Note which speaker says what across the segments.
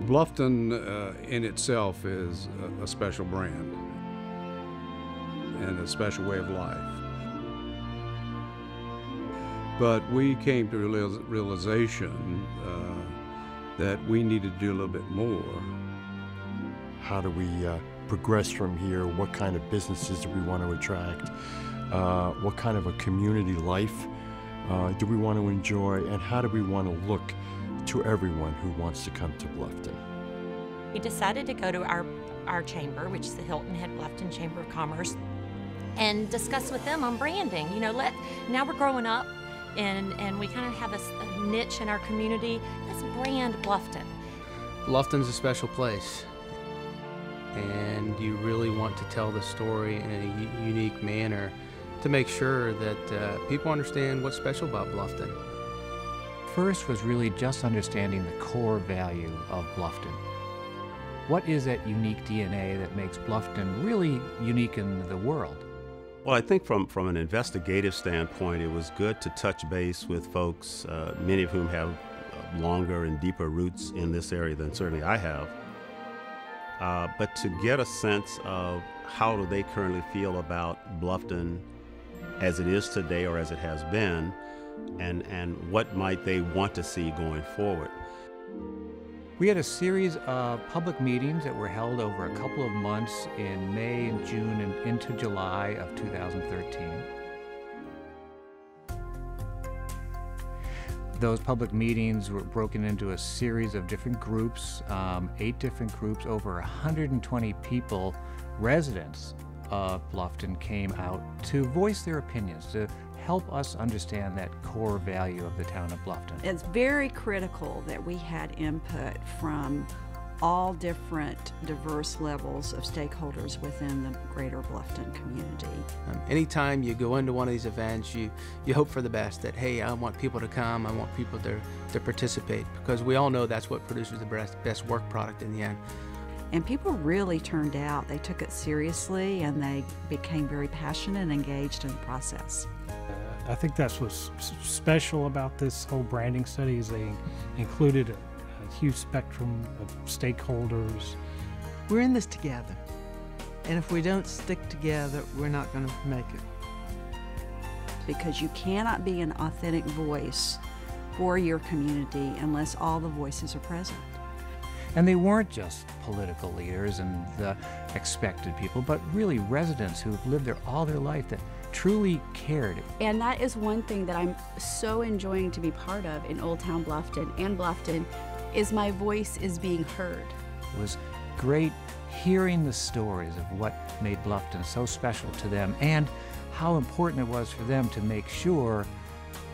Speaker 1: Bluffton in itself is a special brand and a special way of life. But we came to realization that we needed to do a little bit more.
Speaker 2: How do we progress from here? What kind of businesses do we want to attract? What kind of a community life do we want to enjoy? And how do we want to look to everyone who wants to come to Bluffton?
Speaker 3: We decided to go to our chamber, which is the Hilton Head Bluffton Chamber of Commerce, and discuss with them on branding. You know, now we're growing up and we kind of have a niche in our community. Let's brand Bluffton.
Speaker 4: Bluffton's a special place, and you really want to tell the story in a unique manner to make sure that people understand what's special about Bluffton.
Speaker 5: First was really just understanding the core value of Bluffton. What is that unique DNA that makes Bluffton really unique in the world?
Speaker 6: Well, I think from an investigative standpoint, it was good to touch base with folks, many of whom have longer and deeper roots in this area than certainly I have. But to get a sense of how do they currently feel about Bluffton as it is today or as it has been, and what might they want to see going forward.
Speaker 5: We had a series of public meetings that were held over a couple of months in May and June and into July of 2013. Those public meetings were broken into a series of different groups, 8 different groups, over 120 people, residents of Bluffton, came out to voice their opinions, to help us understand that core value of the town of Bluffton.
Speaker 7: It's very critical that we had input from all different diverse levels of stakeholders within the greater Bluffton community.
Speaker 4: Anytime you go into one of these events, you hope for the best, that, hey, I want people to come, I want people to participate, because we all know that's what produces the best work product in the end.
Speaker 7: And people really turned out. They took it seriously and they became very passionate and engaged in the process.
Speaker 8: I think that's what's special about this whole branding study is they included a huge spectrum of stakeholders.
Speaker 9: We're in this together, and if we don't stick together, we're not going to make it.
Speaker 7: Because you cannot be an authentic voice for your community unless all the voices are present.
Speaker 5: And they weren't just political leaders and the expected people, but really residents who've lived there all their life that truly cared.
Speaker 10: And that is one thing that I'm so enjoying to be part of in Old Town Bluffton and Bluffton, is my voice is being heard.
Speaker 5: It was great hearing the stories of what made Bluffton so special to them and how important it was for them to make sure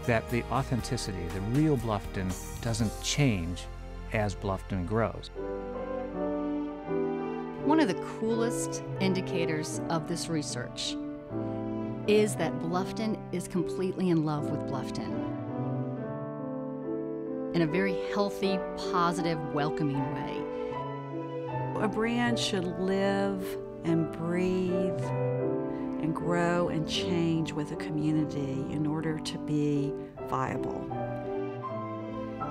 Speaker 5: that the authenticity, the real Bluffton, doesn't change as Bluffton grows.
Speaker 11: One of the coolest indicators of this research is that Bluffton is completely in love with Bluffton in a very healthy, positive, welcoming way.
Speaker 7: A brand should live and breathe and grow and change with a community in order to be viable.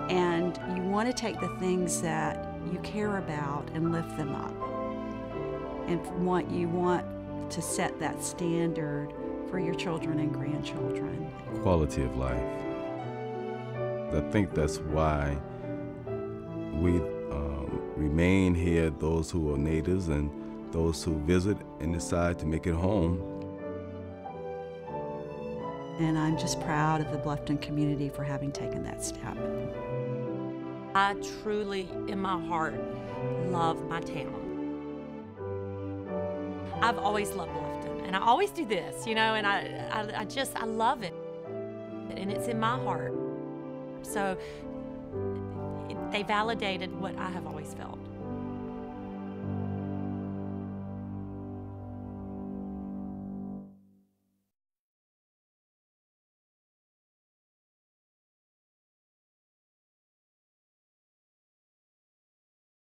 Speaker 7: And you want to take the things that you care about and lift them up. And you want to set that standard for your children and grandchildren.
Speaker 12: Quality of life. I think that's why we remain here, those who are natives and those who visit and decide to make it home.
Speaker 7: And I'm just proud of the Bluffton community for having taken that step.
Speaker 3: I truly, in my heart, love my town. I've always loved Bluffton, and I always do this, you know, and I love it, and it's in my heart. So they validated what I have always felt.